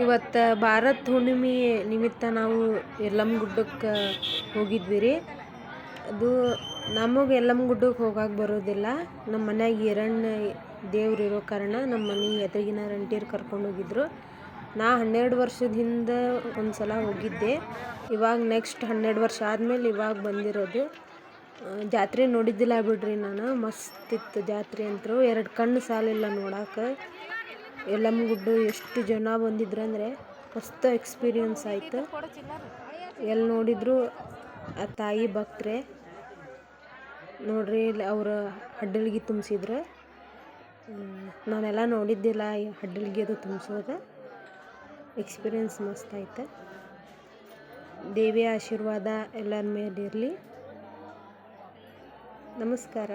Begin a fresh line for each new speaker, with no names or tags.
ಇವತ್ತು ಭಾರತ್ ಹುಣ್ಣಿಮೆ ನಿಮಿತ್ತ ನಾವು ಯಲ್ಲಮ್ಮ ಗುಡ್ಡಕ್ಕೆ ಹೋಗಿದ್ವಿ ರೀ. ಅದು ನಮಗೆ ಯಲ್ಲಮ್ಮ ಗುಡ್ಡಕ್ಕೆ ಹೋಗಕ್ಕೆ ಬರೋದಿಲ್ಲ. ನಮ್ಮ ಮನ್ಯಾಗ ಹಿರಣ್ಯ ದೇವ್ರು ಇರೋ ಕಾರಣ ನಮ್ಮ ಮನೆ ಎದುರಿಗಿನ ರಂಟೀರು ಕರ್ಕೊಂಡು ಹೋಗಿದ್ರು. ನಾ 12 ವರ್ಷದ ಹಿಂದೆ ಒಂದು ಸಲ ಹೋಗಿದ್ದೆ. ಇವಾಗ ನೆಕ್ಸ್ಟ್ 12 ವರ್ಷ ಆದಮೇಲೆ ಇವಾಗ ಬಂದಿರೋದು. ಜಾತ್ರೆ ನೋಡಿದ್ದಿಲ್ಲ ಬಿಡ್ರಿ ನಾನು. ಮಸ್ತ್ ಇತ್ತು ಜಾತ್ರೆ ಅಂತೂ. 2 ಕಣ್ಣು ಸಾಲಿಲ್ಲ ನೋಡಕ್ಕೆ. ಯಲ್ಲಮ್ಮ ಗುಡ್ಡ ಎಷ್ಟು ಜನ ಬಂದಿದ್ರು ಅಂದರೆ ಮಸ್ತ್ ಎಕ್ಸ್ಪೀರಿಯನ್ಸ್ ಆಯಿತು. ಎಲ್ಲಿ ನೋಡಿದ್ರು ಆ ತಾಯಿ ಭಕ್ತರೆ ನೋಡ್ರಿ. ಇಲ್ಲಿ ಅವ್ರ ಹಡ್ಡಲ್ಗಿ ತುಂಬಿಸಿದ್ರು. ನಾನೆಲ್ಲ ನೋಡಿದ್ದಿಲ್ಲ ಈ ಹಡ್ಡಲ್ಗಿ ಅದು ತುಂಬಿಸೋದು. ಎಕ್ಸ್ಪೀರಿಯನ್ಸ್ ಮಸ್ತ್ ಆಯ್ತು. ದೇವಿಯ ಆಶೀರ್ವಾದ ಎಲ್ಲರ ಮೇಲೆ ಇರಲಿ. ನಮಸ್ಕಾರ.